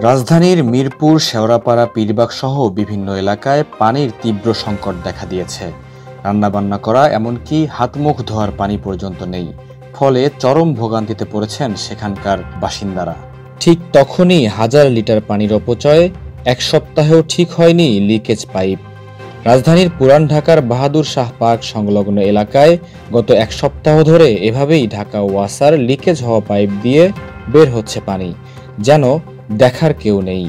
রাজধানীর মিরপুর, শেওড়াপাড়া, পীরবাগ সহ বিভিন্ন এলাকায় পানির তীব্র সংকট দেখা দিয়েছে। রান্নাবান্না করা এমনকি হাতমুখ ধোয়ার পানি পর্যন্ত নেই। ফলে চরম ভোগান্তিতে পড়েছেন সেখানকার বাসিন্দারা। ঠিক তখনই হাজার লিটার পানির অপচয়, এক সপ্তাহেও ঠিক হয়নি লিকেজ পাইপ। রাজধানীর পুরান ঢাকার বাহাদুর শাহ পার্ক সংলগ্ন এলাকায় গত এক সপ্তাহ ধরে এভাবেই ঢাকা ওয়াসার লিকেজ হওয়া পাইপ দিয়ে বের হচ্ছে পানি, যেন দেখার কেউ নেই।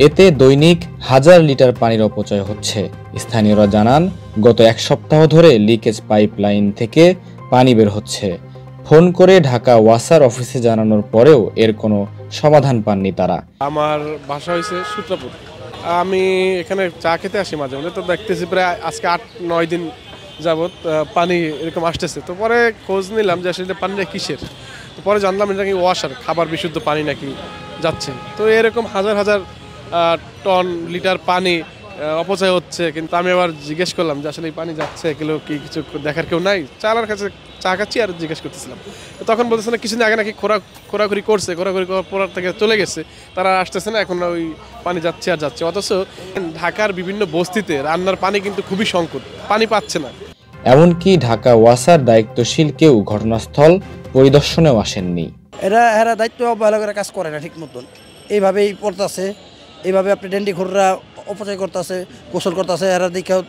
এতে দৈনিক হাজার লিটার পানির অপচয় হচ্ছে। স্থানীয়রা জানান, গত এক সপ্তাহ ধরে লিকেজ পাইপ লাইন থেকে পানি বের হচ্ছে। ফোন করে ঢাকা ওয়াসার অফিসে জানানোর পরেও এর কোনো সমাধান পাননি তারা। আমার বাসা হয়েছে সূত্রপুর। আমি এখানে চা খেতে আসি মাঝে মাঝে, তো দেখতেছি প্রায় আজকে 8-9 দিন যাবৎ পানি এরকম আসতেছে। তো পরে খোঁজ নিলাম যে আসলে পানিটা কিসের। তো পরে জানলাম এটা নাকি ওয়াসার খাবার বিশুদ্ধ পানি নাকি যাচ্ছে। তো এরকম হাজার হাজার টন লিটার পানি অপচয় হচ্ছে। কিন্তু আমি আবার জিজ্ঞেস করলাম যে আসলে এই পানি যাচ্ছে এগুলো কি কিছু দেখার কেউ নাই। চালার কাছে চা খাচ্ছি আর জিজ্ঞেস করতেছিলাম। তো তখন বলতেছে না কিছুদিন আগে নাকি খোরাখুরি করছে, খোরাখুরি করার পর থেকে চলে গেছে, তারা আসতেছে না, এখন ওই পানি যাচ্ছে আর যাচ্ছে। অথচ ঢাকার বিভিন্ন বস্তিতে রান্নার পানি কিন্তু খুবই সংকট, পানি পাচ্ছে না। এমনকি ঢাকা ওয়াসার দায়িত্বশীল কেউ ঘটনাস্থল পরিদর্শনেও আসেননি। এরা দায়িত্ব অবহেলা করে কাজ করে না ঠিক মতন, এইভাবেই পড়তেছে। এইভাবে আপনি ডেন্ডি ঘোররা অপচয় করতেছে, গোসল করতেছে, এরা দেখেও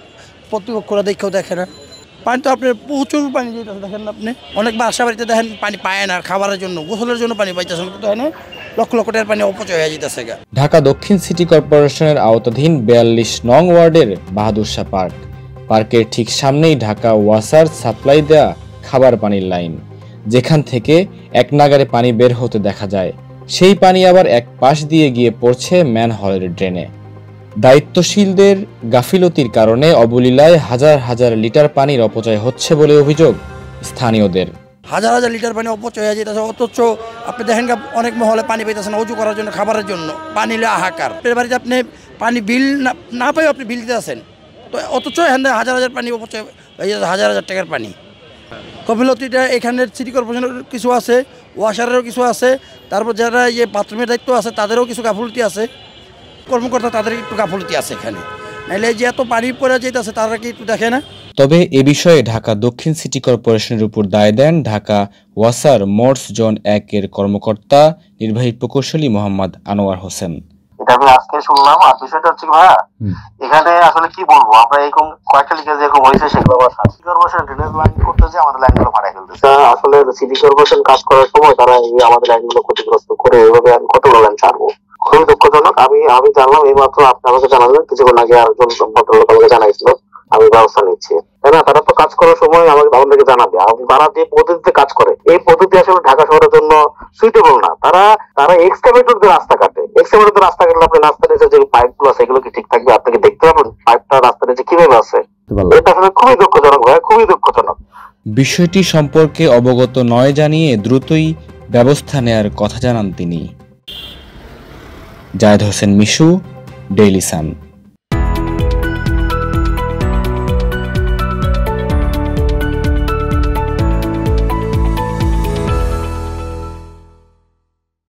প্রতিপক্ষরা দেখেও দেখে না। পানি তো আপনার প্রচুর পানি যেতেছে, দেখেন না আপনি অনেক বাসা বাড়িতে দেখেন পানি পায় না, খাবারের জন্য গোসলের জন্য পানি পাইতেছেন, কিন্তু হয় না লক্ষ লক্ষ টাকার পানি অপচয় হয়ে যেতেছে। ঢাকা দক্ষিণ সিটি কর্পোরেশনের আওতাধীন 42 নং ওয়ার্ডের বাহাদুর শাহ পার্ক, পার্কের ঠিক সামনেই ঢাকা ওয়াসার সাপ্লাই দেয়া খাবার পানির লাইন, যেখান থেকে এক নাগারে পানি বের হতে দেখা যায়। সেই পানি আবার এক পাশ দিয়ে গিয়ে পড়ছে ম্যানহোলের ড্রেনে। দায়িত্বশীলদের গাফিলতির কারণে অবলীলায় হাজার হাজার লিটার পানির অপচয় হচ্ছে বলে অভিযোগ স্থানীয়দের। হাজার হাজার লিটার পানি অপচয় হয়ে যেতেছে, অথচ আপনি দেখেন অনেক মহলে পানি পাইতেছেন অজু করার জন্য, খাবারের জন্য। পানি হলে হাহাকার। আপনার বাড়িতে আপনি পানি বিল না পেয়ে আপনি বিল দিতে আসেন, তো অথচ এখানে হাজার হাজার পানি অপচয় হয়ে যাচ্ছে, হাজার হাজার টাকার পানি। গাফিলতিটা এখানের সিটি কর্পোরেশনের কিছু আছে, ওয়াসারেরও কিছু আছে, তারপর যারা বাথরুমের দায়িত্ব আছে তাদেরও কিছু গাফিলতি আছে, কর্মকর্তা তাদের একটু গাফিলতি আছে এখানে। নাহলে যে এত পানি পড়ে যেতেছে তারা কি একটু দেখে না? তবে এ বিষয়ে ঢাকা দক্ষিণ সিটি কর্পোরেশনের উপর দায় দেন ঢাকা ওয়াসার মোটস জোন 1 এর কর্মকর্তা নির্বাহী প্রকৌশলী মোহাম্মদ আনোয়ার হোসেন। এটা আমি আজকে শুনলাম। আর বিষয়টা হচ্ছে ভাইয়া, এখানে আসলে কি বলবো, আমরা এরকম কয়েকটা লিকেজ এরকম হয়েছে, সেগুলো আবার সিটি কর্পোরেশন ড্রেনেজ লাইন করতেছে, আমাদের লাইনগুলো ফাটাই ফেলতেছে। আসলে সিটি কর্পোরেশন কাজ করার সময় তারা এই আমাদের লাইনগুলো ক্ষতিগ্রস্ত করে এইভাবে আমি কতগুলো লাইন ছাড়বো, খুবই দুঃখজনক। আমি জানলাম এই মাত্র, আপনি আমাকে জানালেন, কিছুক্ষণ আগে আরেকজন ভদ্রলোক আমাকে জানাইছিল, আমি ব্যবস্থা নিচ্ছি। তাই না? তারা তো কাজ করার সময় আমাদেরকে জানাবে। তারা যে পদ্ধতিতে কাজ করে, এই পদ্ধতি আসলে ঢাকা শহরের জন্য সুইটেবল না। তারা এক্সকাভেটর দিয়ে রাস্তা কাটে। এক্সকাভেটর দিয়ে রাস্তা কাটলে আপনি রাস্তার নিচে যে পাইপ গুলো আছে এগুলো কি ঠিক থাকবে? আপনাকে দেখতে পাবেন পাইপটা রাস্তার নিচে কিভাবে আছে। এটা আসলে খুবই দুঃখজনক ভাই, খুবই দুঃখজনক। বিষয়টি সম্পর্কে অবগত নয় জানিয়ে দ্রুতই ব্যবস্থা নেয়ার কথা জানান তিনি। জায়েদ হোসেন মিশু, ডেইলি সান।